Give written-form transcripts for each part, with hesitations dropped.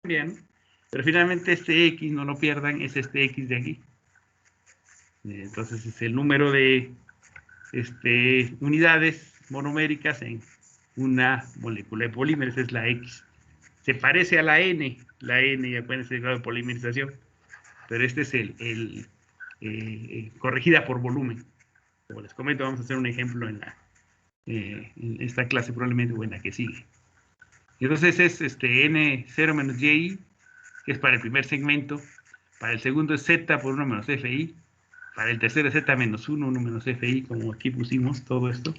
bien, pero finalmente este X, no lo pierdan, es este X de aquí. Entonces es el número de unidades monoméricas en una molécula de polímeros, es la X. Se parece a la N, ya puede ser el grado de polimerización, pero este es corregida por volumen. Como les comento, vamos a hacer un ejemplo en esta clase probablemente o en la que sigue. Y entonces es N0 menos YI, que es para el primer segmento. Para el segundo es Z por 1 menos FI. Para el tercero es Z menos 1, 1 menos FI, como aquí pusimos todo esto.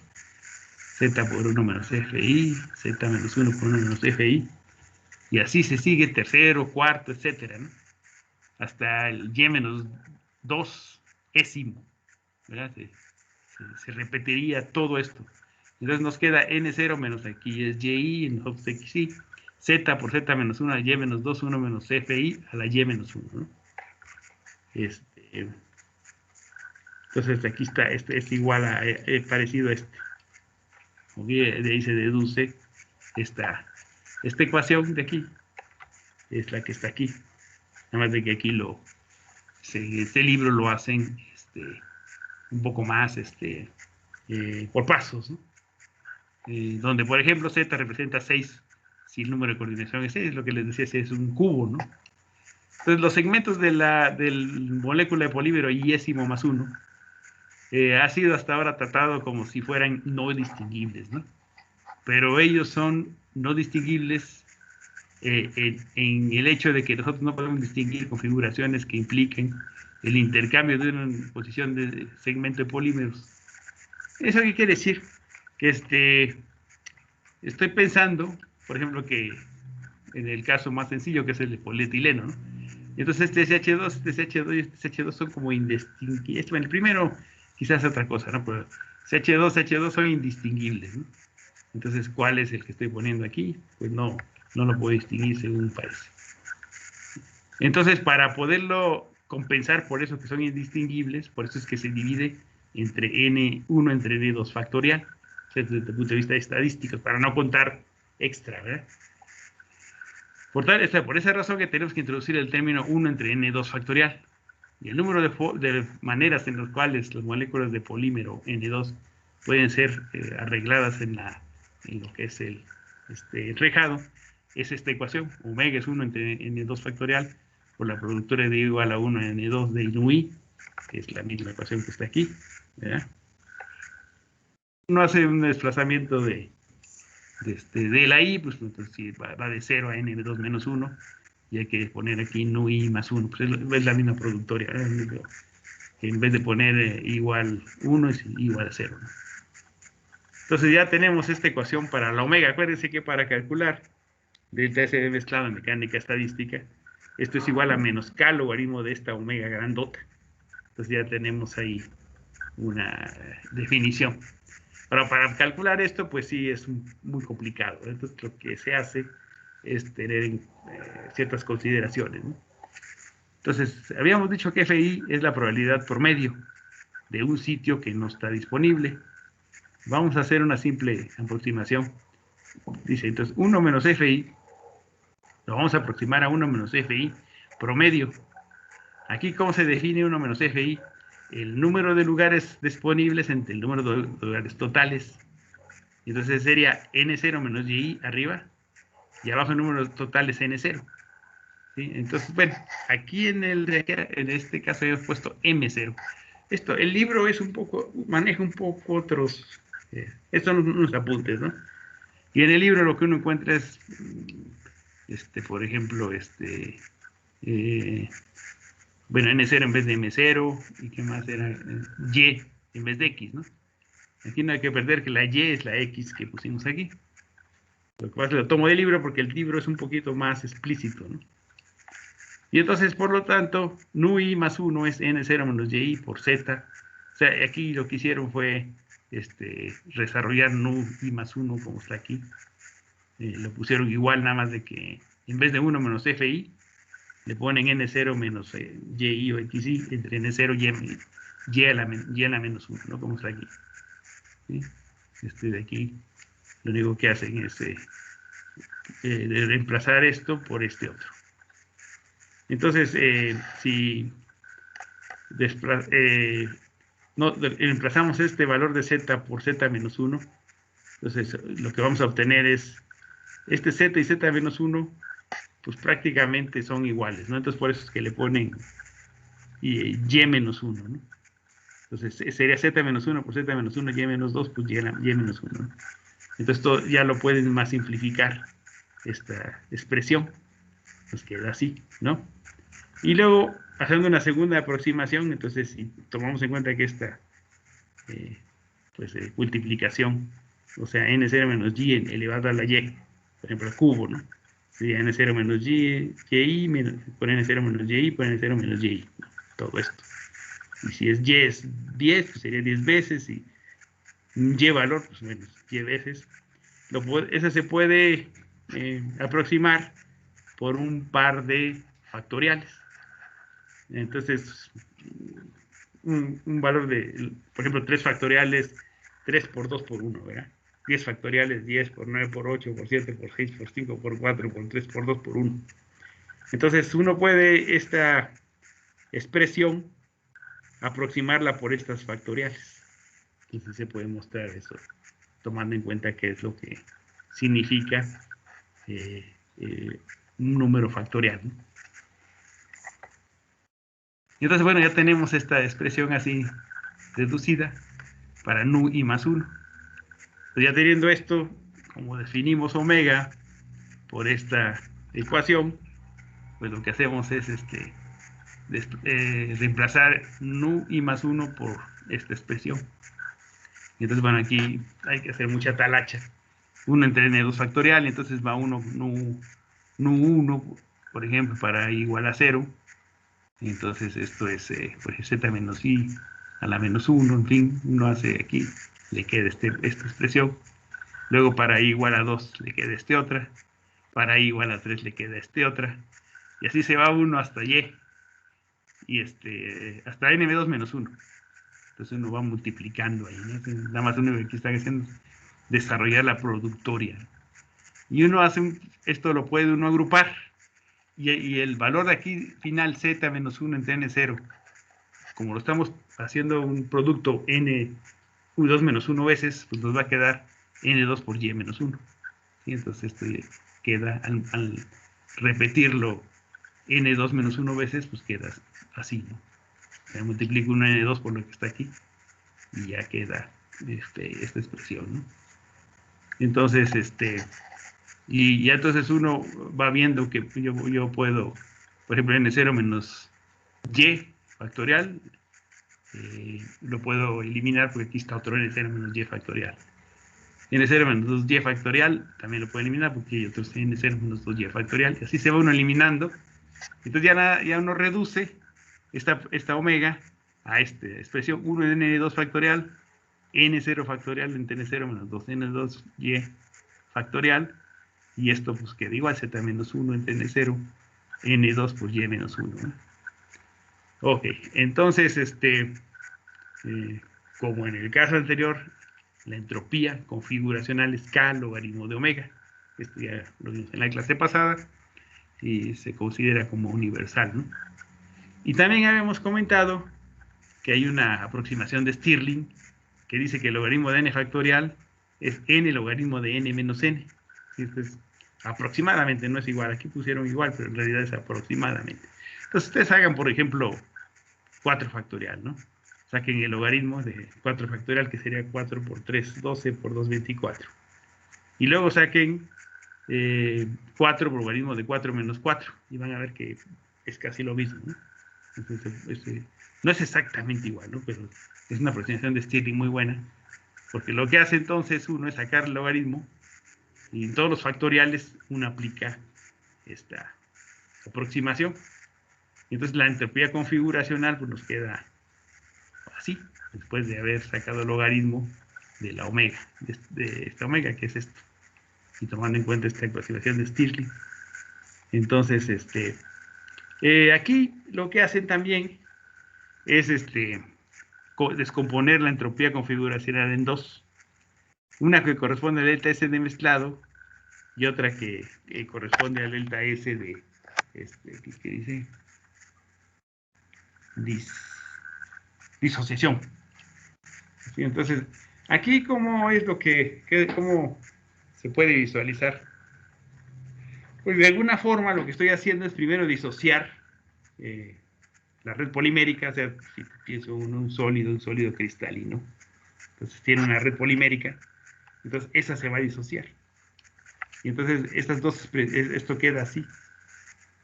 Z por 1 menos FI, Z menos 1 por 1 menos FI. Y así se sigue, tercero, cuarto, etcétera, ¿no? Hasta el Y menos 2 ésimo, ¿verdad? Se repetiría todo esto. Entonces nos queda N0 menos aquí es YI, entonces XI, Z por Z menos 1 a Y menos 2, 1 menos FI a la Y menos 1, ¿no? Entonces aquí está, es igual a, parecido a este. De ahí se deduce esta ecuación de aquí, es la que está aquí. Nada más de que aquí este libro lo hacen un poco más por pasos, ¿no? Donde, por ejemplo, Z representa 6, si el número de coordinación es 6, lo que les decía, es un cubo, ¿no? Entonces, los segmentos del molécula de polímero yésimo más 1 ha sido hasta ahora tratado como si fueran no distinguibles, ¿no? Pero ellos son no distinguibles en el hecho de que nosotros no podemos distinguir configuraciones que impliquen el intercambio de una posición de segmento de polímeros. ¿Eso qué quiere decir? Que estoy pensando, por ejemplo, que en el caso más sencillo, que es el de polietileno, ¿no? Entonces este CH2 y este CH2 son como indistinguibles. Bueno, el primero quizás otra cosa, ¿no? Pero CH2 son indistinguibles, ¿no? Entonces, ¿cuál es el que estoy poniendo aquí? Pues no lo puedo distinguir según parece. Entonces, para poderlo compensar por eso que son indistinguibles, por eso es que se divide entre N1 entre N2 factorial, desde el punto de vista estadístico, para no contar extra, ¿verdad? Por esa razón que tenemos que introducir el término 1 entre N2 factorial. Y el número de maneras en las cuales las moléculas de polímero N2 pueden ser arregladas en lo que es el enrejado es esta ecuación. Omega es 1 entre N2 factorial por la productora de igual a 1 N2 de Inui, que es la misma ecuación que está aquí, ¿verdad? Uno hace un desplazamiento de la I, pues entonces si va de 0 a N2 menos 1, y hay que poner aquí NUI más 1, pues es la misma productora, ¿eh? Que en vez de poner igual 1 es igual a 0, ¿no? Entonces ya tenemos esta ecuación para la omega. Acuérdense que para calcular delta S mezclado en mecánica estadística, esto es igual a menos K logaritmo de esta omega grandota. Entonces ya tenemos ahí una definición. Pero para calcular esto, pues sí, es muy complicado. Entonces lo que se hace es tener ciertas consideraciones, ¿no? Entonces, habíamos dicho que FI es la probabilidad por medio de un sitio que no está disponible. Vamos a hacer una simple aproximación. Dice, entonces, 1 menos FI, lo vamos a aproximar a 1 menos FI promedio. Aquí, ¿cómo se define 1 menos FI? El número de lugares disponibles entre el número de lugares totales. Entonces sería N0 menos YI arriba, y abajo el número total es N0. ¿Sí? Entonces, bueno, aquí en este caso hemos puesto M0. El libro es maneja un poco otros, estos son unos apuntes, ¿no? Y en el libro lo que uno encuentra es, por ejemplo, bueno, N0 en vez de M0, y qué más era, Y en vez de X, ¿no? Aquí no hay que perder que la Y es la X que pusimos aquí. Lo que pasa es que lo tomo del libro porque el libro es un poquito más explícito, ¿no? Y entonces, por lo tanto, NUI más 1 es N0 menos YI por Z. O sea, aquí lo que hicieron fue desarrollar NUI más 1 como está aquí. Lo pusieron igual, nada más de que en vez de 1 menos FI, le ponen N0 menos YI o XI entre N0 y a la menos 1, ¿no? Como está aquí. ¿Sí? De aquí, lo único que hacen es de reemplazar esto por este otro. Entonces, si reemplazamos este valor de z por z menos 1, entonces lo que vamos a obtener es este z y z menos 1, pues prácticamente son iguales, ¿no? Entonces por eso es que le ponen y menos 1, ¿no? Entonces sería z menos 1 por z menos 1, y menos 2, pues y menos 1, ¿no? Entonces esto ya lo pueden más simplificar, esta expresión, pues queda así, ¿no? Y luego, haciendo una segunda aproximación, entonces si tomamos en cuenta que esta multiplicación, o sea, n0 menos y elevado a la y, por ejemplo, al cubo, ¿no? Sería n0 menos y, por n0 menos y, por n0 menos y, ¿no? Todo esto. Y si es y es 10, pues sería 10 veces, y y valor, pues menos y veces. Ese se puede aproximar por un par de factoriales. Entonces, un valor de, por ejemplo, 3 factoriales, 3 por 2 por 1, ¿verdad? 10 factoriales, 10 por 9 por 8 por 7 por 6 por 5 por 4 por 3 por 2 por 1. Entonces, uno puede esta expresión aproximarla por estas factoriales. Entonces, se puede mostrar eso, tomando en cuenta qué es lo que significa un número factorial, ¿no? Y entonces, bueno, ya tenemos esta expresión así reducida para nu y más 1. Entonces, ya teniendo esto, como definimos omega por esta ecuación, pues lo que hacemos es reemplazar nu y más 1 por esta expresión. Y entonces, bueno, aquí hay que hacer mucha talacha. 1 entre n2 factorial, entonces va 1 nu 1, por ejemplo, para igual a 0. Entonces esto es pues z menos i a la menos 1, en fin, uno hace aquí, le queda esta expresión. Luego para i igual a 2 le queda otra, para i igual a 3 le queda otra, y así se va uno hasta y hasta nm2 menos 1. Entonces uno va multiplicando ahí, ¿no? Nada más uno que está haciendo desarrollar la productoria. Y uno hace esto lo puede uno agrupar, y el valor de aquí final z menos 1 entre n0, como lo estamos haciendo un producto n2 menos 1 veces, pues nos va a quedar n2 por y menos 1. ¿Sí? Entonces esto queda, al repetirlo n2 menos 1 veces, pues queda así, ¿no? O sea, multiplico un n2 por lo que está aquí y ya queda esta expresión, ¿no? Entonces, y ya entonces uno va viendo que yo puedo, por ejemplo, n0 menos y factorial, lo puedo eliminar porque aquí está otro n0 menos y factorial. N0 menos 2y factorial también lo puedo eliminar porque hay otro n0 menos 2y factorial, y así se va uno eliminando. Entonces ya uno reduce esta omega a esta expresión 1 en n2 factorial, n0 factorial entre n0 menos 2n2y factorial, y esto pues queda igual, z menos 1 entre n0, n2 por y menos 1, ¿no? Ok, entonces, como en el caso anterior, la entropía configuracional es k logaritmo de omega. Esto ya lo vimos en la clase pasada y se considera como universal, ¿no? Y también habíamos comentado que hay una aproximación de Stirling que dice que el logaritmo de n factorial es n logaritmo de n menos n. Entonces, aproximadamente, no es igual. Aquí pusieron igual, pero en realidad es aproximadamente. Entonces, ustedes hagan, por ejemplo, 4 factorial, ¿no? Saquen el logaritmo de 4 factorial, que sería 4 por 3, 12 por 2, 24. Y luego saquen 4 por logaritmo de 4 menos 4. Y van a ver que es casi lo mismo, ¿no? Entonces, no es exactamente igual, ¿no? Pero es una aproximación de Stirling muy buena. Porque lo que hace entonces uno es sacar el logaritmo, y en todos los factoriales uno aplica esta aproximación. Entonces la entropía configuracional pues nos queda así, después de haber sacado el logaritmo de la omega, de esta omega, que es esto, y tomando en cuenta esta aproximación de Stirling. Entonces, aquí lo que hacen también es descomponer la entropía configuracional en dos. Una que corresponde al delta S de mezclado, y otra que corresponde al delta S de, ¿qué dice? Disociación. ¿Sí? Entonces, aquí, ¿cómo es lo cómo se puede visualizar? Pues de alguna forma lo que estoy haciendo es primero disociar la red polimérica, o sea, si pienso en un sólido cristalino, entonces tiene una red polimérica, entonces esa se va a disociar. Y entonces esto queda así.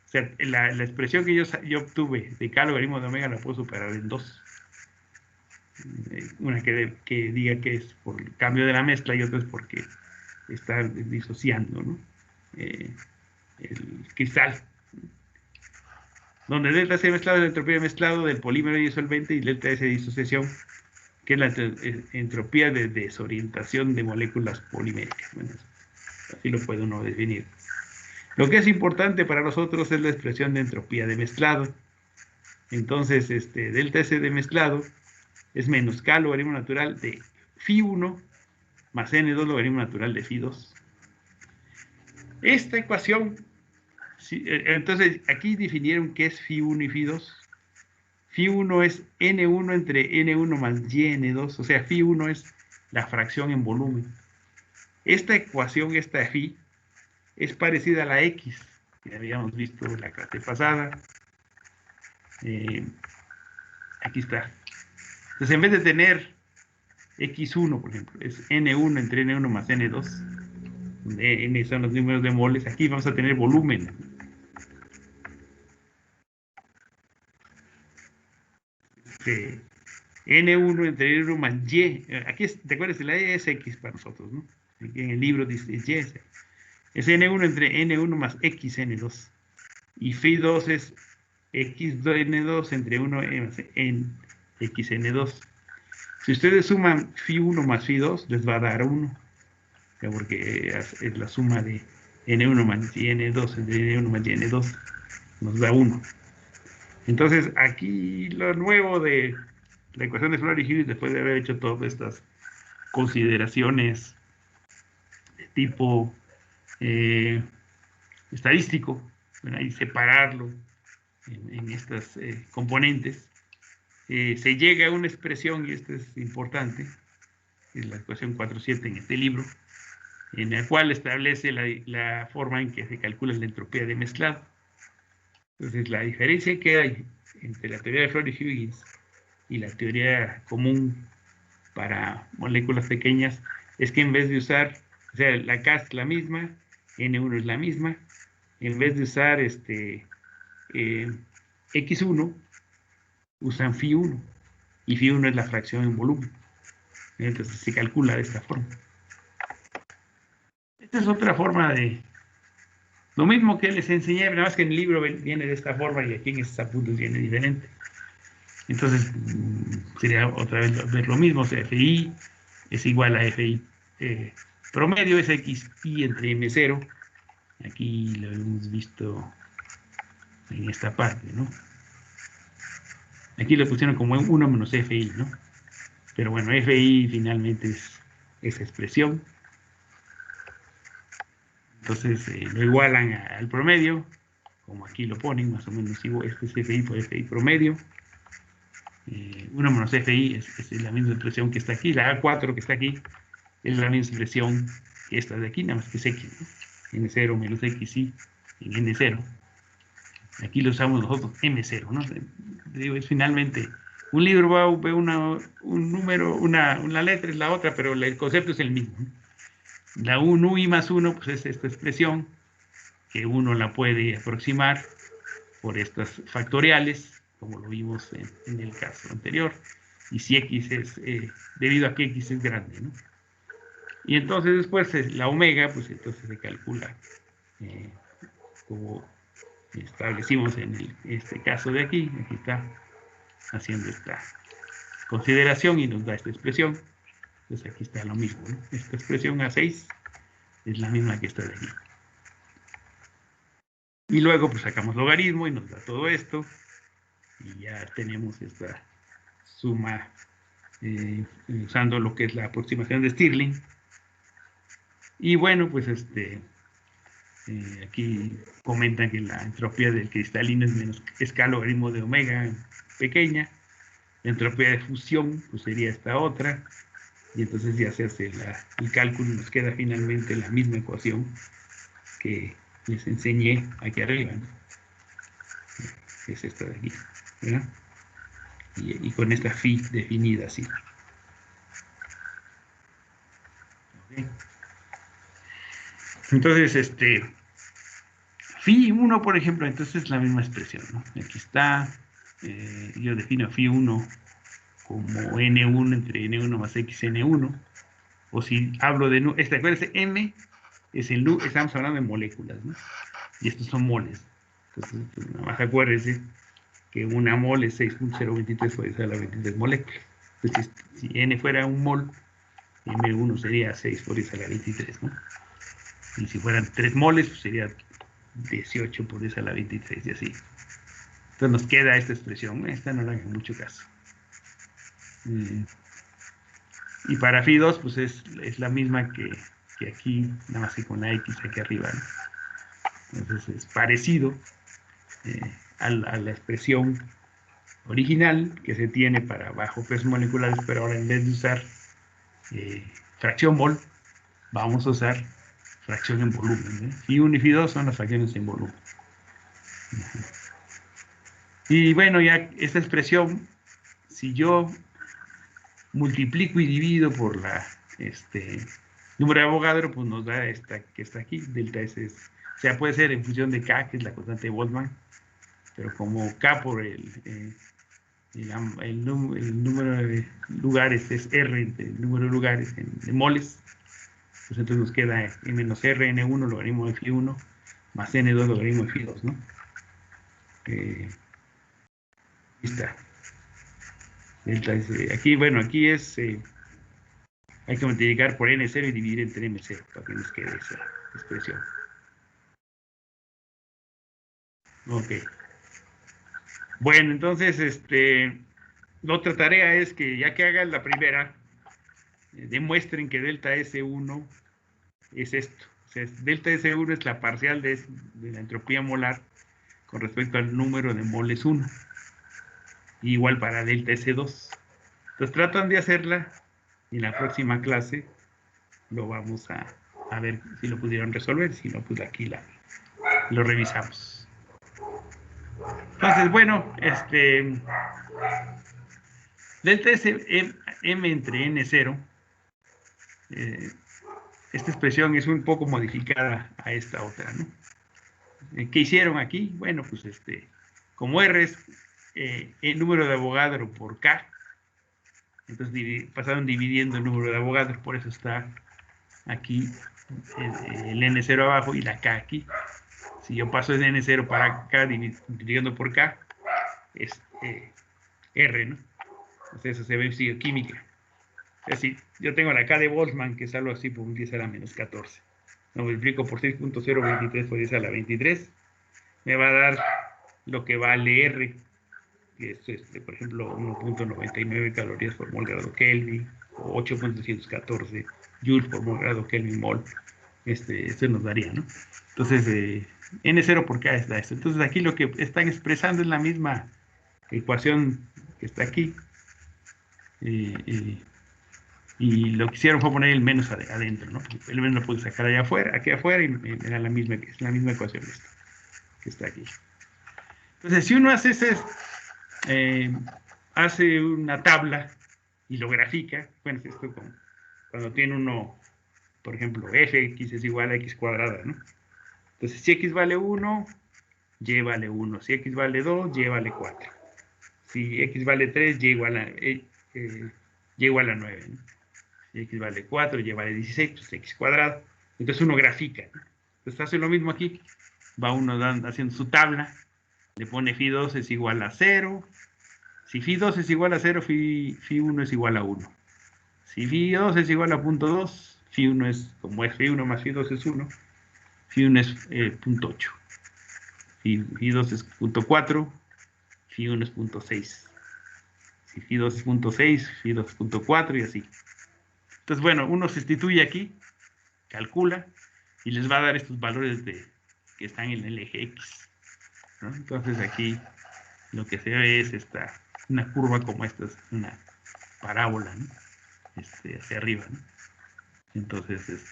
O sea, la expresión que yo obtuve de K logaritmo de omega la puedo superar en dos. Una que diga que es por el cambio de la mezcla y otra es porque está disociando, ¿no? El cristal. Donde delta C mezclado es la entropía de mezclado del polímero disolvente y delta S de disociación, que es la entropía de desorientación de moléculas poliméricas. Bueno, así lo puede uno definir. Lo que es importante para nosotros es la expresión de entropía de mezclado. Entonces, delta S de mezclado es menos K logaritmo natural de Φ1 más N2 logaritmo natural de Φ2. Esta ecuación, entonces aquí definieron qué es Φ1 y Φ2. Φ1 es N1 entre N1 más YN2, o sea, Φ1 es la fracción en volumen. Esta ecuación, esta Φ, es parecida a la X, que habíamos visto la clase pasada. Aquí está. Entonces, en vez de tener X1, por ejemplo, es N1 entre N1 más N2, donde N son los números de moles, aquí vamos a tener volumen. N1 entre N1 más Y, aquí ¿te acuerdas? La E es X para nosotros, ¿no? Aquí en el libro dice Y, es N1 entre N1 más XN2, y Φ2 es XN2 entre 1 más XN2. Si ustedes suman Φ1 más Φ2, les va a dar 1, porque es la suma de N1 más N2 entre N1 más N2, nos da 1. Entonces, aquí lo nuevo de la ecuación de Flory-Hughes, después de haber hecho todas estas consideraciones de tipo estadístico, y separarlo en estas componentes, se llega a una expresión, y esto es importante, es la ecuación 4.7 en este libro, en la cual establece la forma en que se calcula la entropía de mezclado. Entonces, la diferencia que hay entre la teoría de Flory-Hughes y la teoría común para moléculas pequeñas es que en vez de usar, o sea, la K es la misma, N1 es la misma, en vez de usar X1, usan Φ1, y Φ1 es la fracción en volumen. Entonces se calcula de esta forma. Esta es otra forma de... Lo mismo que les enseñé, nada más que en el libro viene de esta forma y aquí en estos apuntes viene diferente. Entonces, sería otra vez ver lo mismo, o sea, FI es igual a FI promedio, es XI entre M0. Aquí lo hemos visto en esta parte, ¿no? Aquí lo pusieron como 1 menos FI, ¿no? Pero bueno, FI finalmente es esa expresión. Entonces lo igualan al promedio, como aquí lo ponen, más o menos igual, este es FI por FI promedio. 1 menos FI es la misma expresión que está aquí, la A4 que está aquí es la misma expresión que esta de aquí, nada más que es X, ¿no? N0 menos XI en N0. Aquí lo usamos nosotros M0, ¿no? Digo, es finalmente, un libro va a ver un número, una letra es la otra, pero el concepto es el mismo, ¿no? La 1 y más 1, pues es esta expresión que uno la puede aproximar por estas factoriales, como lo vimos en el caso anterior, y si X es, debido a que X es grande, ¿no? Y entonces después la omega, pues entonces se calcula como establecimos en este caso de aquí está haciendo esta consideración y nos da esta expresión. Entonces aquí está lo mismo, ¿no? Esta expresión A6 es la misma que esta de aquí. Y luego pues sacamos logaritmo y nos da todo esto. Y ya tenemos esta suma usando lo que es la aproximación de Stirling. Y bueno, pues Aquí comentan que la entropía del cristalino es K logaritmo de omega pequeña. La entropía de fusión pues sería esta otra. Y entonces ya se hace el cálculo y nos queda finalmente la misma ecuación que les enseñé aquí arriba, ¿no? Que es esta de aquí, ¿verdad? Y con esta phi definida así. ¿Okay? Entonces, phi 1, por ejemplo, entonces es la misma expresión, ¿no? Aquí está, yo defino phi 1 como n1 entre n1 más xn1, o si hablo de, acuérdense, m es estamos hablando de moléculas, ¿no? Y estos son moles. Entonces, pues, nada más acuérdense que una mol es 6.023 por 10 a la 23 moléculas. Entonces, si n fuera un mol, m1 sería 6 por 10 a la 23, ¿no? Y si fueran 3 moles, pues sería 18 por 10 a la 23 y así. Entonces nos queda esta expresión. Esta no le hagan mucho caso. Y para phi 2, pues es la misma que aquí, nada más que con la x aquí arriba, ¿no? Entonces es parecido a la expresión original que se tiene para bajo peso moleculares, pero ahora en vez de usar fracción mol, vamos a usar fracción en volumen, ¿eh? Phi 1 y phi 2 son las fracciones en volumen. Y bueno, ya esta expresión, si yo multiplico y divido por número de Avogadro, pues nos da esta que está aquí, delta S. O sea, puede ser en función de K, que es la constante de Boltzmann, pero como K por el número de lugares es R entre el número de lugares de moles, pues entonces nos queda N menos R, N1 logaritmo de phi 1 más N2 logaritmo de phi 2, ¿no? Ahí está. Delta S. Aquí, bueno, aquí hay que multiplicar por N0 y dividir entre M0 para que nos quede esa expresión. Ok. Bueno, entonces, la otra tarea es que ya que hagan la primera, demuestren que delta S1 es esto. O sea, delta S1 es la parcial de la entropía molar con respecto al número de moles 1. Igual para delta S2. Entonces tratan de hacerla y en la próxima clase lo vamos a ver si lo pudieron resolver. Si no, pues aquí lo revisamos. Entonces, bueno, delta S M entre N0, esta expresión es un poco modificada a esta otra, ¿no? ¿Qué hicieron aquí? Bueno, pues como R es el número de Avogadro por K, entonces pasaron dividiendo el número de Avogadro, por eso está aquí el N0 abajo y la K aquí. Si yo paso el N0 para K dividiendo por K, es R, ¿no? Entonces eso se ve en bioquímica. Es decir, yo tengo la K de Boltzmann, que es algo así por 10 a la menos 14. Lo multiplico por 6.023 por 10 a la 23. Me va a dar lo que vale R, que es, por ejemplo, 1.99 calorías por mol grado Kelvin, o 8.214 joules por mol grado Kelvin mol. Esto nos daría, ¿no? Entonces, N0 por K da esto. Entonces, aquí lo que están expresando es la misma ecuación que está aquí. Y lo que hicieron fue poner el menos adentro, ¿no? El menos lo pude sacar allá afuera, aquí afuera, y era es la misma ecuación que está aquí. Entonces, si uno hace una tabla y lo grafica, bueno, esto cuando tiene uno, por ejemplo, fx es igual a x cuadrada, ¿no? Entonces, si x vale 1, y vale 1. Si x vale 2, y vale 4. Si x vale 3, y igual a 9, ¿no? Si x vale 4, y vale 16, pues x cuadrado. Entonces uno grafica, ¿no? Entonces hace lo mismo aquí. Va uno haciendo su tabla, le pone phi 2 es igual a 0. Si phi 2 es igual a 0, phi 1 es igual a 1. Si phi 2 es igual a 0.2, phi 1 es, como es phi 1 más phi 2 es 1, phi 1 es 0.8. Phi 2 es 0.4, phi 1 es 0.6. Si phi 2 es 0.6, phi 2 es 0.4 y así. Entonces, bueno, uno sustituye aquí, calcula, y les va a dar estos valores de que están en el eje X, ¿no? Entonces aquí lo que se ve es una curva como esta, es una parábola, ¿no? Hacia arriba, ¿no? Entonces,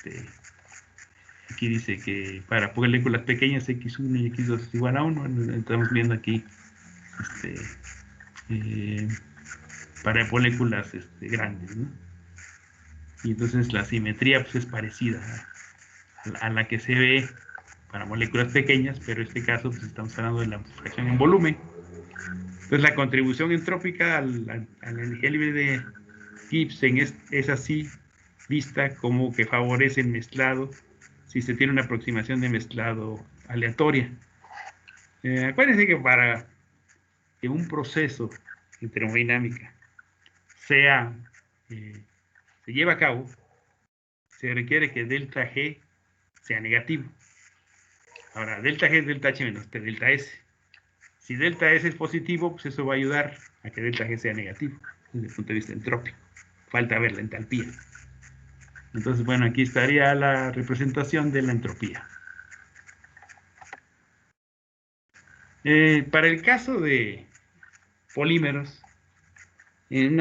aquí dice que para moléculas pequeñas X1 y X2 es igual a 1. Estamos viendo aquí para moléculas grandes, ¿no? Y entonces la simetría pues, es parecida a la que se ve para moléculas pequeñas, pero en este caso pues, estamos hablando de la fracción en volumen. Entonces la contribución entrópica a la energía libre de Gibbs es así vista como que favorece el mezclado si se tiene una aproximación de mezclado aleatoria. Acuérdense que para que un proceso de termodinámica se lleve a cabo, se requiere que delta G sea negativo. Ahora, delta G es delta H menos delta S. Si delta S es positivo, pues eso va a ayudar a que delta G sea negativo, desde el punto de vista entrópico. Falta ver la entalpía. Entonces, bueno, aquí estaría la representación de la entropía. Para el caso de polímeros, en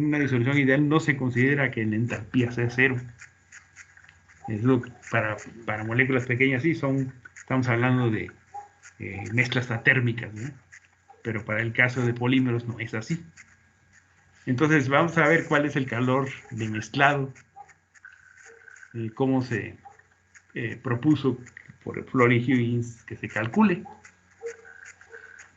una disolución ideal no se considera que la entalpía sea cero. Para moléculas pequeñas sí, estamos hablando de mezclas atérmicas, ¿no? Pero para el caso de polímeros no es así. Entonces vamos a ver cuál es el calor de mezclado, cómo se propuso por Florey-Huggins que se calcule.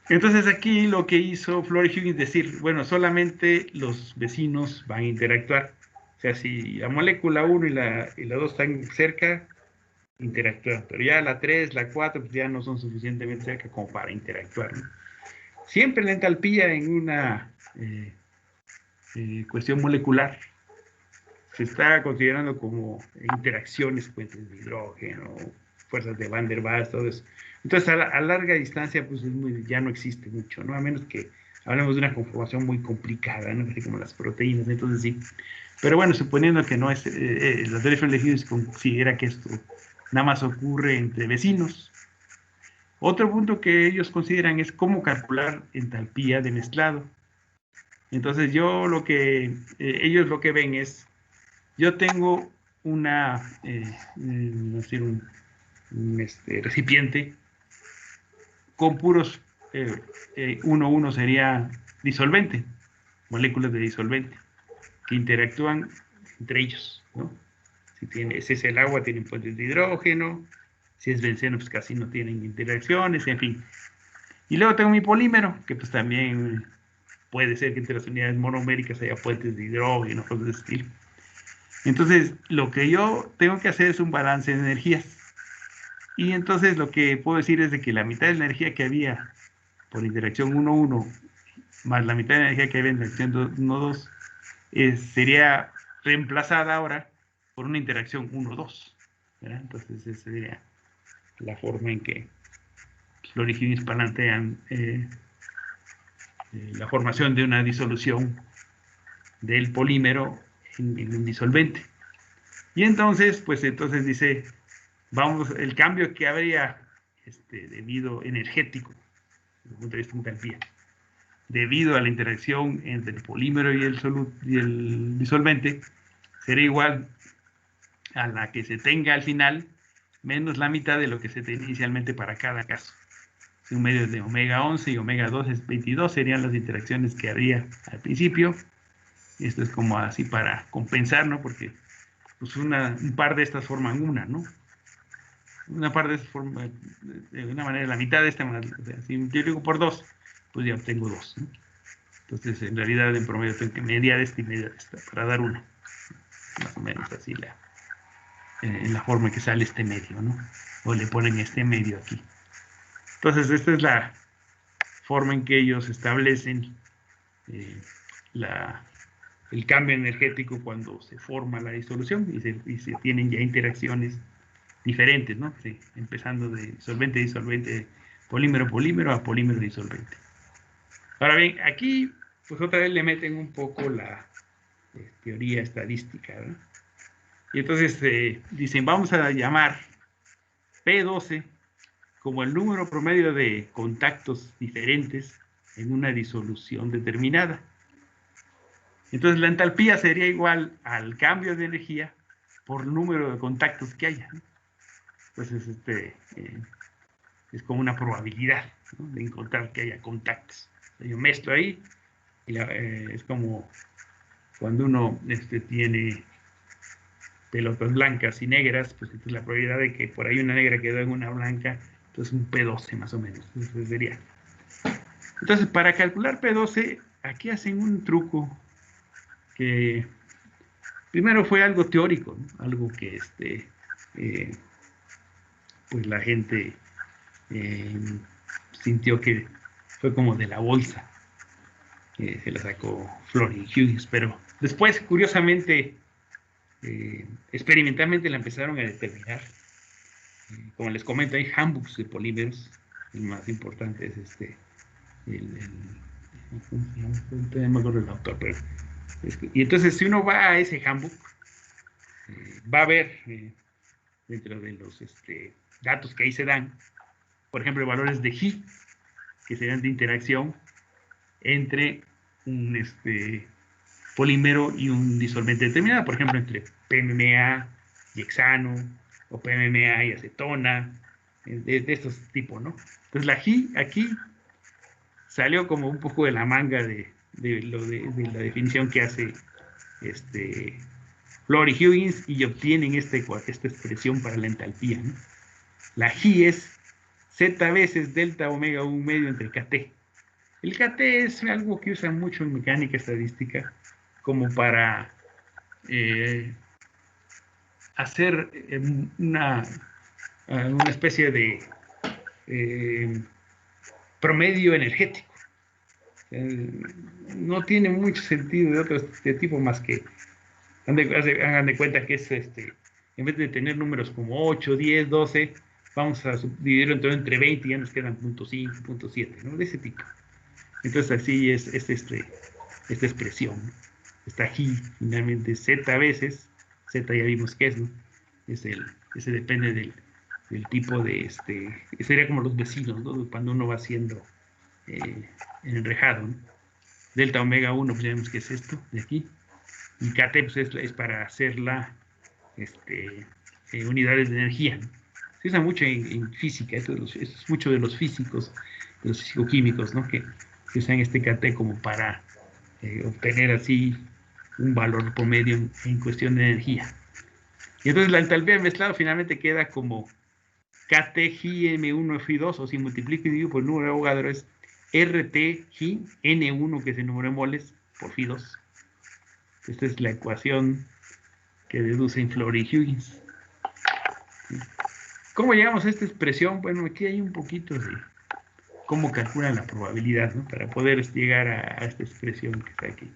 Entonces aquí lo que hizo Florey-Huggins es decir, bueno, solamente los vecinos van a interactuar. O sea, si la molécula 1 y la 2 están cerca, interactúan. Pero ya la 3, la 4, pues ya no son suficientemente cerca como para interactuar, ¿no? Siempre la entalpía en una cuestión molecular se está considerando como interacciones, puentes de hidrógeno, fuerzas de Van der Waals, todo eso. Entonces, a larga distancia, pues ya no existe mucho, ¿no? A menos que hablemos de una conformación muy complicada, ¿no? Así como las proteínas, entonces sí. Pero bueno, suponiendo que no es, la teoría de Florey-Huggins considera que esto nada más ocurre entre vecinos. Otro punto que ellos consideran es cómo calcular entalpía de mezclado. Entonces, ellos lo que ven es, yo tengo un recipiente con puros 1,1 sería disolvente, moléculas de disolvente, que interactúan entre ellos, ¿no? Si es el agua, tienen puentes de hidrógeno, si es benceno, pues casi no tienen interacciones, en fin. Y luego tengo mi polímero, que pues también puede ser que entre las unidades monoméricas haya puentes de hidrógeno, cosas de ese estilo. Entonces, lo que yo tengo que hacer es un balance de energías. Y entonces lo que puedo decir es de que la mitad de la energía que había por interacción 1,1 más la mitad de la energía que había en interacción 1,2 sería reemplazada ahora por una interacción 1,2. Entonces, esa sería la forma en que Florey-Huggins plantean la formación de una disolución del polímero en un disolvente. Y entonces, pues entonces dice, el cambio que habría debido energético, desde el punto de vista de entalpía, debido a la interacción entre el polímero y el disolvente, será igual a la que se tenga al final, menos la mitad de lo que se tenía inicialmente para cada caso. Si un medio es de omega 11 y omega 2 es 22, serían las interacciones que habría al principio. Esto es como así para compensar, ¿no? Porque pues un par de estas forman una, ¿no? Una par de estas forman, de una manera, la mitad de esta manera. O sea, si yo digo por 2, pues ya obtengo 2, ¿no? Entonces, en realidad, en promedio tengo que media de esta y media de esta para dar una. Más o menos así en la forma que sale este medio, ¿no? O le ponen este medio aquí. Entonces, esta es la forma en que ellos establecen el cambio energético cuando se forma la disolución y se tienen ya interacciones diferentes, ¿no? Sí, empezando de disolvente, polímero a polímero disolvente. Ahora bien, aquí pues otra vez le meten un poco la teoría estadística, ¿no? Y entonces dicen, vamos a llamar P12 como el número promedio de contactos diferentes en una disolución determinada. Entonces la entalpía sería igual al cambio de energía por número de contactos que haya, ¿no? Entonces es como una probabilidad, ¿no?, de encontrar que haya contactos. O sea, yo mezclo ahí y es como cuando uno tiene pelotas blancas y negras, pues entonces la probabilidad de que por ahí una negra quedó en una blanca, entonces un P12 más o menos. Entonces sería. Entonces, para calcular P12, aquí hacen un truco que primero fue algo teórico, ¿no?, algo que pues la gente eh, sintió que fue como de la bolsa, que se la sacó Florey Hughes, pero después, curiosamente, experimentalmente la empezaron a determinar. Como les comento, hay handbooks de polímeros. El más importante es no me acuerdo el autor, pero y entonces si uno va a ese handbook, va a ver dentro de los datos que ahí se dan, por ejemplo, valores de G, que serían de interacción entre un polímero y un disolvente determinado, por ejemplo, entre PMMA y hexano, o PMMA y acetona, de estos tipos, ¿no? Entonces la G aquí salió como un poco de la manga de la definición que hace Florey Hughes, y obtienen esta expresión para la entalpía, ¿no? La G es Z veces delta omega 1 medio entre KT. El KT es algo que usan mucho en mecánica estadística como para hacer una especie de promedio energético. No tiene mucho sentido de otro tipo más que hagan de cuenta que es en vez de tener números como 8, 10, 12, vamos a dividirlo entre 20 y ya nos quedan .5, .7, ¿no? De ese tipo. Entonces así es esta expresión, ¿no? Está aquí finalmente Z veces, Z ya vimos que es, ¿no? Ese depende del tipo de, sería como los vecinos, ¿no?, cuando uno va haciendo enrejado, ¿no? Delta omega 1, pues ya vemos que es esto de aquí, y KT pues es para hacer unidades de energía, ¿no? Se usa mucho en física, esto es mucho de los físicos, de los fisicoquímicos, ¿no?, que usan este KT como para obtener así un valor promedio en cuestión de energía. Y entonces la entalpía de mezclado finalmente queda como KT-G-M1-F2, o si multiplico y divido por el número de Avogadro es RT-G-N1, que es el número de moles, por Φ2. Esta es la ecuación que deduce en Florey Hughes. ¿Cómo llegamos a esta expresión? Bueno, aquí hay un poquito de cómo calculan la probabilidad, ¿no?, para poder llegar a esta expresión que está aquí.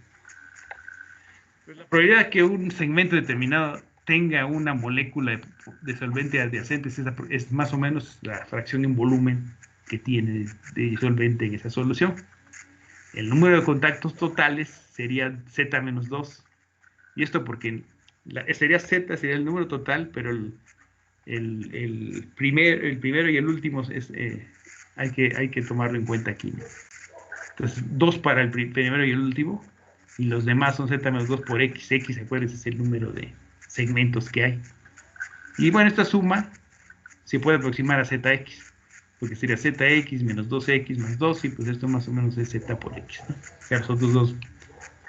Pues la probabilidad de que un segmento determinado tenga una molécula de solvente adyacente es más o menos la fracción en volumen que tiene de disolvente en esa solución. El número de contactos totales sería Z menos 2. Y esto porque sería Z, sería el número total, pero el primero y el último hay que tomarlo en cuenta aquí, ¿no? Entonces, 2 para el primero y el último, y los demás son Z menos 2 por X. X, acuérdense, es el número de segmentos que hay. Y bueno, esta suma se puede aproximar a ZX, porque sería ZX menos 2X más 2, y pues esto más o menos es Z por X, ¿no? O sea, los otros dos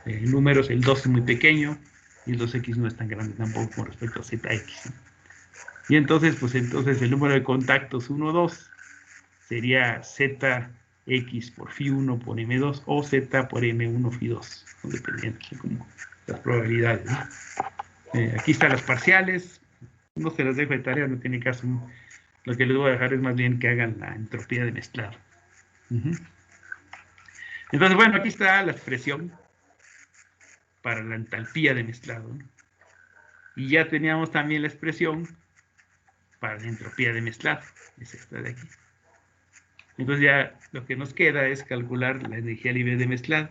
números, el 2 es muy pequeño, y el 2X no es tan grande tampoco con respecto a ZX, ¿no? Y entonces, pues entonces el número de contactos 1, 2 sería ZX por Φ1 por M2 o Z por M1 Φ2, dependiendo de como las probabilidades, ¿no? Aquí están las parciales, no se las dejo de tarea, no tiene caso. Lo que les voy a dejar es más bien que hagan la entropía de mezclado. Entonces, bueno, aquí está la expresión para la entalpía de mezclado, ¿no? Y ya teníamos también la expresión para la entropía de mezclado, es esta de aquí. Entonces ya lo que nos queda es calcular la energía libre de mezclado.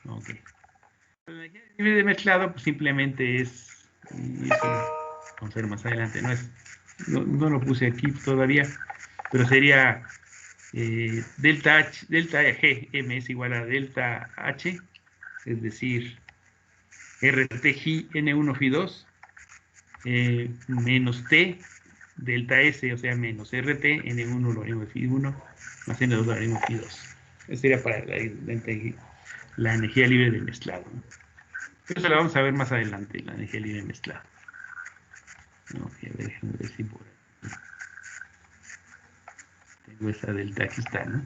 Ok. La energía libre de mezclado pues simplemente es vamos a ver más adelante, no lo puse aquí todavía, pero sería delta G M es igual a delta H, es decir, RT Gi N1 Fi2 menos T delta S, o sea, menos RT N1 logaritmo de Fi1 más N2 logaritmo de Fi2. Eso sería para la energía libre de mezclado, ¿no? Eso lo vamos a ver más adelante, la energía libre de mezclado. No, a ver, déjame ver si por ahí tengo esa delta, aquí está, ¿no?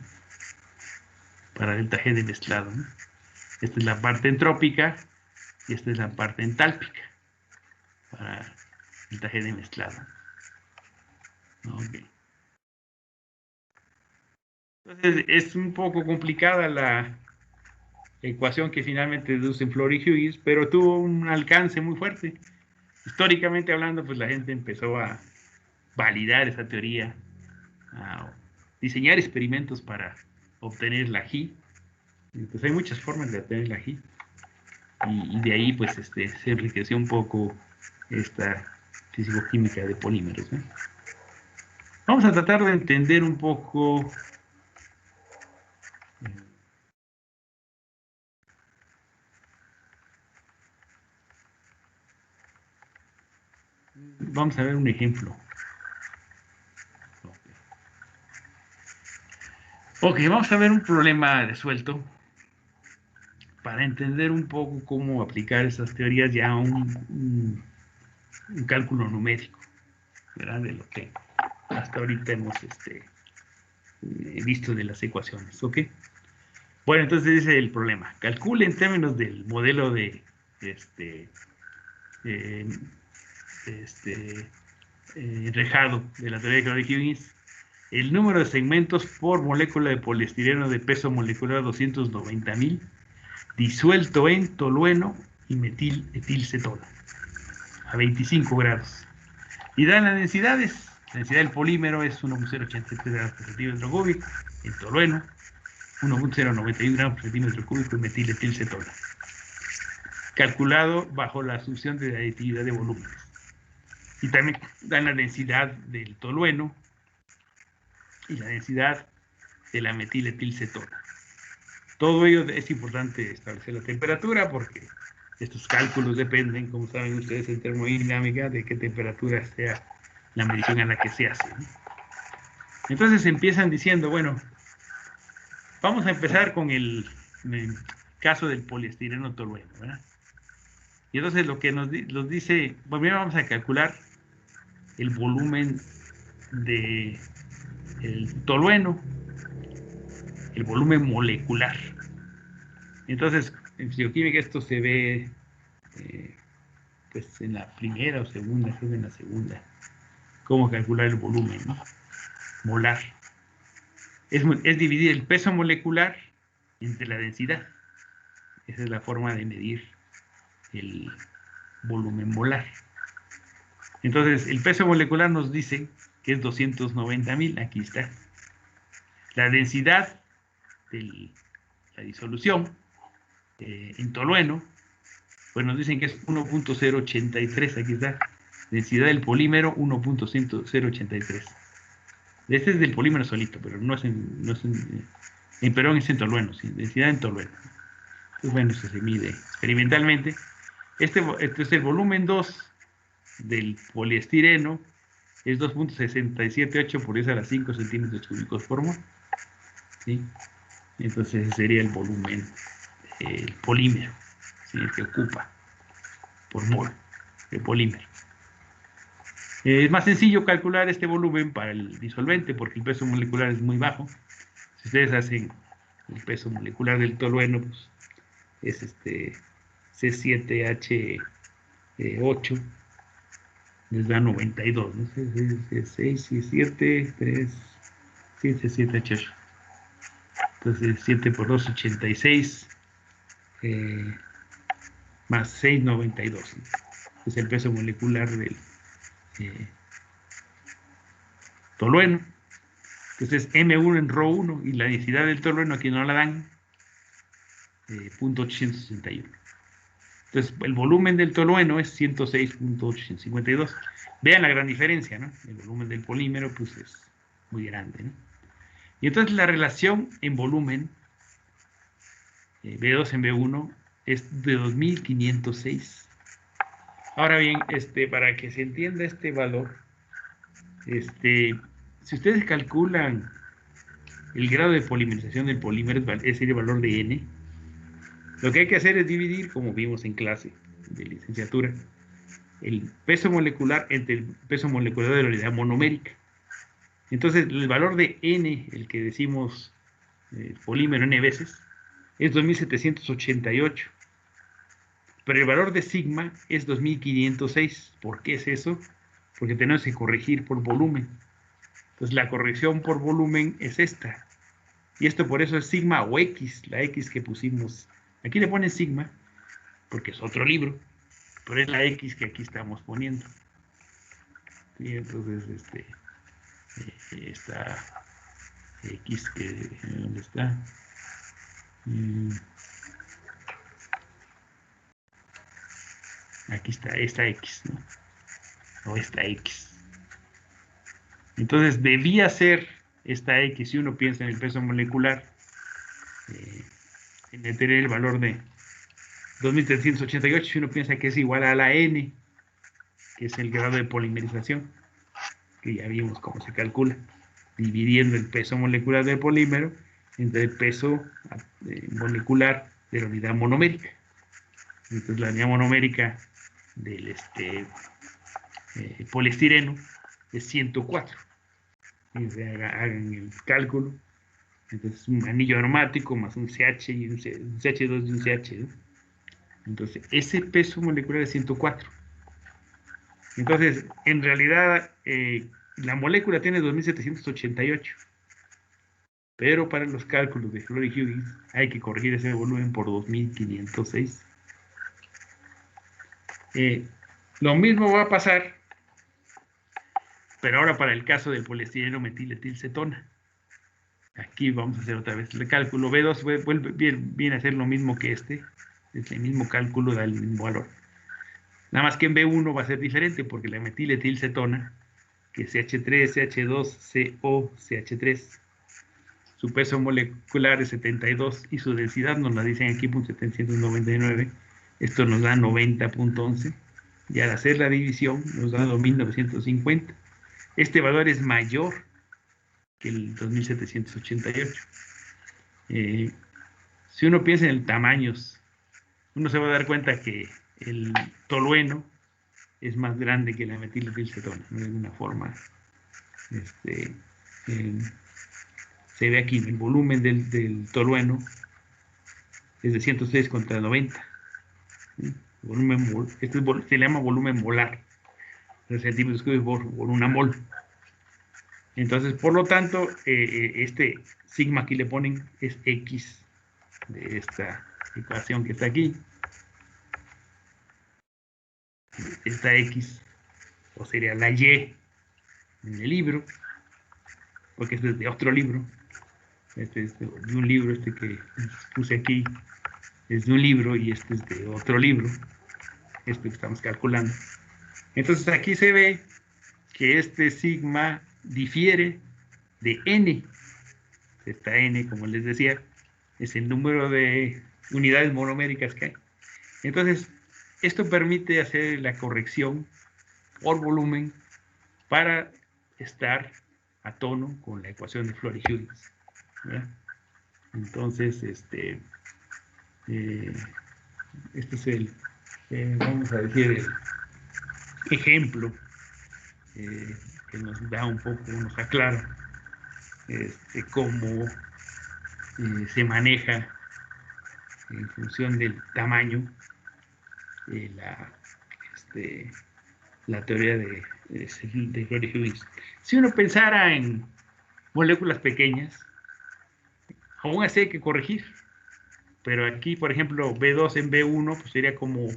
Para delta G de mezclado, ¿no? Esta es la parte entrópica y esta es la parte entálpica para delta G de mezclado. Okay. Entonces es un poco complicada la ecuación que finalmente deducen Flory y Hughes, pero tuvo un alcance muy fuerte. Históricamente hablando, pues la gente empezó a validar esa teoría, a diseñar experimentos para obtener la Gi. Pues hay muchas formas de obtener la Gi. Y de ahí pues se enriqueció un poco esta físico-química de polímeros, ¿no? Vamos a tratar de entender un poco vamos a ver un ejemplo. Ok, vamos a ver un problema resuelto para entender un poco cómo aplicar esas teorías ya a un cálculo numérico, ¿verdad? De lo que hasta ahorita hemos visto de las ecuaciones, ¿ok? Bueno, entonces dice el problema. Calcule en términos del modelo de enrejado de la teoría de Flory-Hughes el número de segmentos por molécula de poliestireno de peso molecular 290.000 disuelto en tolueno y metil-etilcetona a 25 grados. Y dan las densidades. La densidad del polímero es 1.083 gramos por centímetro cúbico en tolueno, 1.091 gramos por centímetro cúbico en metil-etilcetona. Calculado bajo la asunción de la aditividad de volúmenes. Y también dan la densidad del tolueno y la densidad de la metil-etilcetona. Todo ello es importante establecer la temperatura porque estos cálculos dependen, como saben ustedes en termodinámica, de qué temperatura sea la medición a la que se hace, ¿no? Entonces empiezan diciendo, bueno, vamos a empezar con el caso del poliestireno tolueno, ¿verdad? Y entonces lo que nos dice, bueno, primero vamos a calcular el volumen de el tolueno, el volumen molecular. Entonces, en fisicoquímica esto se ve pues en la primera o segunda, creo que en la segunda, cómo calcular el volumen, ¿no? Molar. Es dividir el peso molecular entre la densidad. Esa es la forma de medir el volumen molar. Entonces, el peso molecular nos dice que es 290.000, aquí está. La densidad de la disolución en tolueno, pues nos dicen que es 1.083, aquí está. Densidad del polímero 1.083. Este es del polímero solito, pero no es perdón, es en tolueno, sí, densidad en tolueno. Pues bueno, eso se mide experimentalmente. Este es el volumen 2 del poliestireno, es 2.678 por 10 a la 5 centímetros cúbicos por mol, ¿sí? Entonces ese sería el volumen polímero, ¿sí? El que ocupa por mol el polímero. Es más sencillo calcular este volumen para el disolvente porque el peso molecular es muy bajo. Si ustedes hacen el peso molecular del tolueno, pues es C7H8, les da 92, ¿no? 6 y 7, 3, 7, 7, 8. Entonces 7 por 2, 86, más 6, 92. ¿No? Es el peso molecular del tolueno. Entonces M1 en ρ1 y la densidad del tolueno aquí no la dan, 0.861. Entonces, el volumen del tolueno es 106.852. Vean la gran diferencia, ¿no? El volumen del polímero, pues es muy grande, ¿no? Y entonces la relación en volumen, B2 en B1, es de 2506. Ahora bien, para que se entienda este valor, si ustedes calculan el grado de polimerización del polímero, es decir, el valor de N, lo que hay que hacer es dividir, como vimos en clase de licenciatura, el peso molecular entre el peso molecular de la unidad monomérica. Entonces, el valor de N, el que decimos polímero N veces, es 2788. Pero el valor de sigma es 2506. ¿Por qué es eso? Porque tenemos que corregir por volumen. Entonces, la corrección por volumen es esta. Y esto por eso es sigma o X, la X que pusimos. Aquí le ponen sigma, porque es otro libro, pero es la X que aquí estamos poniendo. Y entonces, esta X, ¿dónde está? Aquí está, esta X, ¿no? O esta X. Entonces, debía ser esta X, si uno piensa en el peso molecular, en tener el valor de 2388, si uno piensa que es igual a la N, que es el grado de polimerización, que ya vimos cómo se calcula, dividiendo el peso molecular del polímero entre el peso molecular de la unidad monomérica. Entonces la unidad monomérica del poliestireno es 104. Y hagan el cálculo. Entonces un anillo aromático más un CH y un CH2 y un CH, ¿no? Entonces ese peso molecular es 104. Entonces, en realidad, la molécula tiene 2788. Pero para los cálculos de Florey-Hughes hay que corregir ese volumen por 2506. Lo mismo va a pasar, pero ahora para el caso del poliestireno metiletilcetona. Aquí vamos a hacer otra vez el cálculo. B2 viene a ser lo mismo que es el mismo cálculo, da el mismo valor. Nada más que en B1 va a ser diferente, porque la metiletilcetona, que es CH3, CH2, CO, CH3, su peso molecular es 72 y su densidad nos la dicen aquí, 799. Esto nos da 90.11. Y al hacer la división nos da 2950. Este valor es mayor que el 2788. Si uno piensa en tamaños, uno se va a dar cuenta que el tolueno es más grande que la metiletilcetona, ¿no? De alguna forma. Se ve aquí el volumen del tolueno es de 106 contra 90. ¿Sí? Se le llama volumen molar, 3 centímetros cúbicos por una mol. Entonces, por lo tanto, este sigma aquí le ponen es X de esta ecuación que está aquí. Esta X, o sería la Y en el libro, porque este es de otro libro. Este es de un libro, que puse aquí es de un libro y este es de otro libro, este que estamos calculando. Entonces aquí se ve que este sigma difiere de n. Esta n, como les decía, es el número de unidades monoméricas que hay. Entonces, esto permite hacer la corrección por volumen para estar a tono con la ecuación de Florey-Hughes. Entonces, este es el, vamos a decir, el ejemplo que nos da un poco, nos aclara cómo se maneja en función del tamaño la teoría de Florey-Hughes. Si uno pensara en moléculas pequeñas, aún así hay que corregir. Pero aquí, por ejemplo, B2 en B1, pues sería como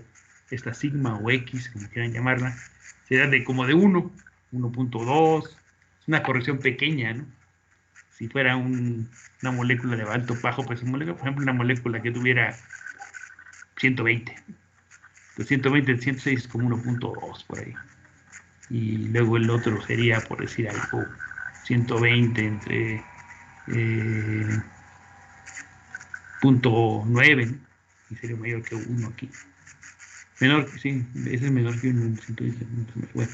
esta sigma o X, como quieran llamarla, sería como de 1, 1.2, es una corrección pequeña, ¿no? Si fuera una molécula de alto bajo peso molecular, por ejemplo, una molécula que tuviera 120, Pues 120 entre 106 es como 1.2 por ahí. Y luego el otro sería, por decir algo, 120 entre 0.9, ¿no? Y sería mayor que 1 aquí. Menor, sí, ese es menor que 1, 120. Bueno,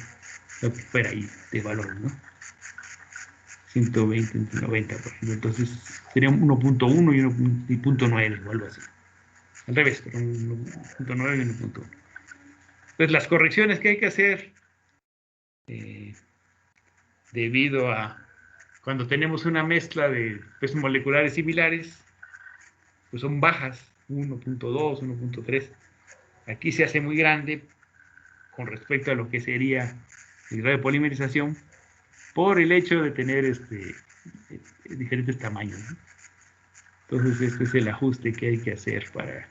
lo que fuera ahí de valor, ¿no? 120 entre 90, por ejemplo. Entonces sería 1.1 y 1.9 o algo así. Al revés, pero 1.9 y 1.1. Entonces las correcciones que hay que hacer debido a cuando tenemos una mezcla de pesos moleculares similares, pues son bajas, 1.2, 1.3. Aquí se hace muy grande con respecto a lo que sería el grado de polimerización por el hecho de tener diferentes tamaños, ¿no? Entonces este es el ajuste que hay que hacer para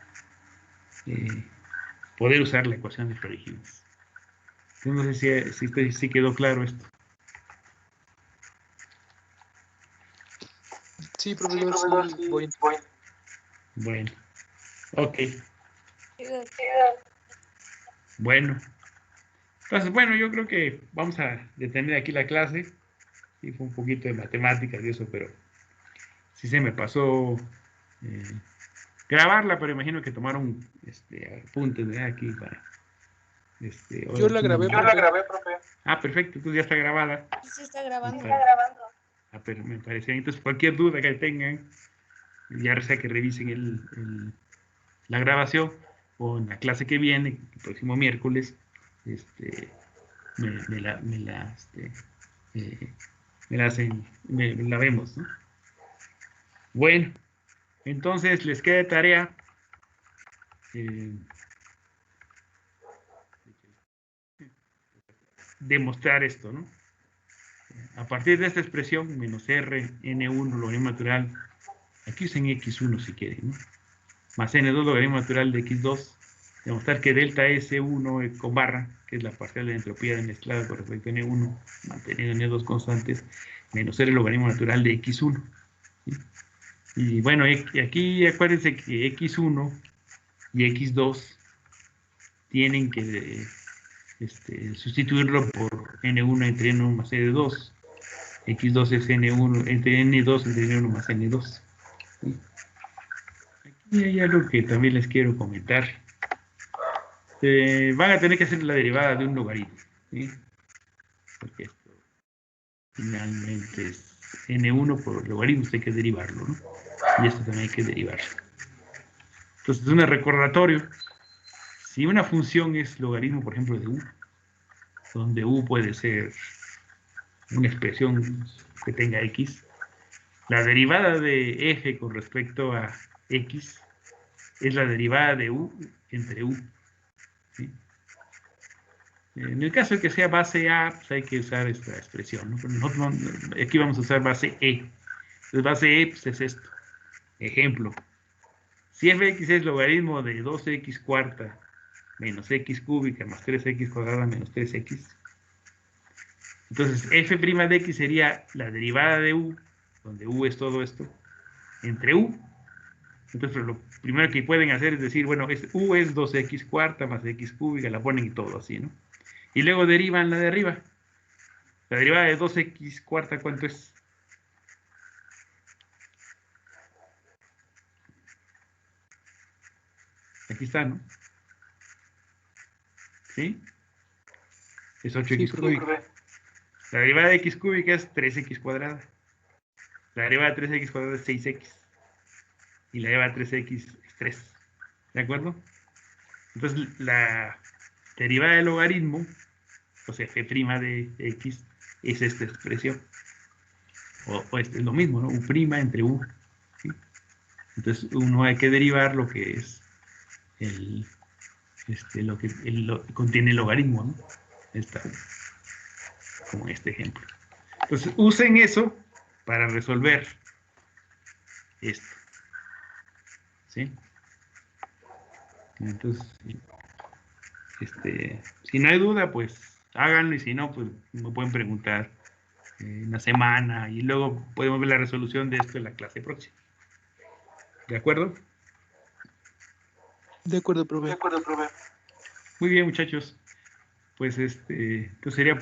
poder usar la ecuación de Florey-Higgs. No sé si quedó claro esto. Sí, profesor, sí, voy. Bueno, ok. Bueno, entonces, bueno, yo creo que vamos a detener aquí la clase. Sí, fue un poquito de matemáticas y eso, pero sí se me pasó grabarla, pero imagino que tomaron apuntes de aquí para. Yo la grabé, profe. Ah, perfecto, entonces ya está grabada. Sí, está grabando. Pero me parecía. Entonces, cualquier duda que tengan, ya sea que revisen la grabación o en la clase que viene, el próximo miércoles, me la hacen, me la vemos, ¿no? Bueno, entonces les queda de tarea demostrar esto, ¿no? A partir de esta expresión, menos R, N1, logaritmo natural, aquí usen X1 si quieren, ¿no? Más N2, logaritmo natural de X2, demostrar que delta S1 con barra, que es la parcial de la entropía de mezclada con respecto a N1, manteniendo N2 constantes, menos R, logaritmo natural de X1. ¿Sí? Y bueno, aquí acuérdense que X1 y X2 tienen que sustituirlo por N1 entre N1 más N2. X2 es N1 entre N2 entre N1 más N2. ¿Sí? Aquí hay algo que también les quiero comentar. Van a tener que hacer la derivada de un logaritmo, ¿sí? Porque esto finalmente es N1 por logaritmo, hay que derivarlo, ¿no? Y esto también hay que derivarlo. Entonces, es un recordatorio. Si una función es logaritmo, por ejemplo, de u, donde u puede ser una expresión que tenga x, la derivada de f con respecto a x es la derivada de u entre u. ¿Sí? En el caso de que sea base A, pues hay que usar esta expresión, ¿no? Pero aquí vamos a usar base E. Entonces base E pues es esto. Ejemplo. Si fx es logaritmo de 2x cuarta menos x cúbica más 3x cuadrada menos 3x, entonces f' de x sería la derivada de u, donde u es todo esto, entre u. Entonces lo primero que pueden hacer es decir, bueno, u es 2x cuarta más x cúbica, la ponen y todo así, ¿no? Y luego derivan la de arriba. La derivada de 2x cuarta, ¿cuánto es? Aquí está, ¿no? ¿Sí? Es 8x cúbica. La derivada de x cúbica es 3x cuadrada. La derivada de 3x cuadrada es 6x. Y la derivada de 3x es 3. ¿De acuerdo? Entonces, la derivada del logaritmo, o sea, f' de x, es esta expresión. O es lo mismo, ¿no? U' entre u. ¿Sí? Entonces, uno hay que derivar lo que es lo que contiene el logaritmo, ¿no? Esta, como este ejemplo. Entonces, usen eso para resolver esto. ¿Sí? Entonces, si no hay duda, pues háganlo, y si no, pues me pueden preguntar en la semana y luego podemos ver la resolución de esto en la clase próxima. ¿De acuerdo? De acuerdo, profe. Muy bien, muchachos. Pues pues sería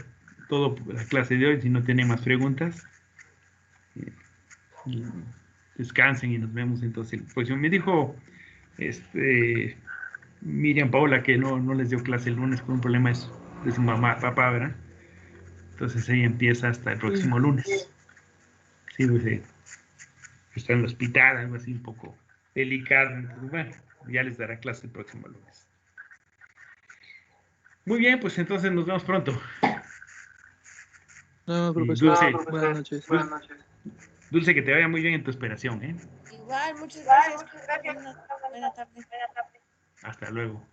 todo por la clase de hoy. Si no tienen más preguntas, y descansen y nos vemos entonces. Pues me dijo Miriam Paola que no les dio clase el lunes por un problema de su mamá, papá, ¿verdad? Entonces ella empieza hasta el próximo lunes. Sí, pues está en el hospital, algo así un poco delicado. Entonces, bueno, ya les dará clase el próximo lunes. Muy bien, pues entonces nos vemos pronto. No, profesor. Dulce, Buenas noches. Dulce, que te vaya muy bien en tu operación, ¿eh? Igual, muchas gracias. Buena tarde. Hasta luego.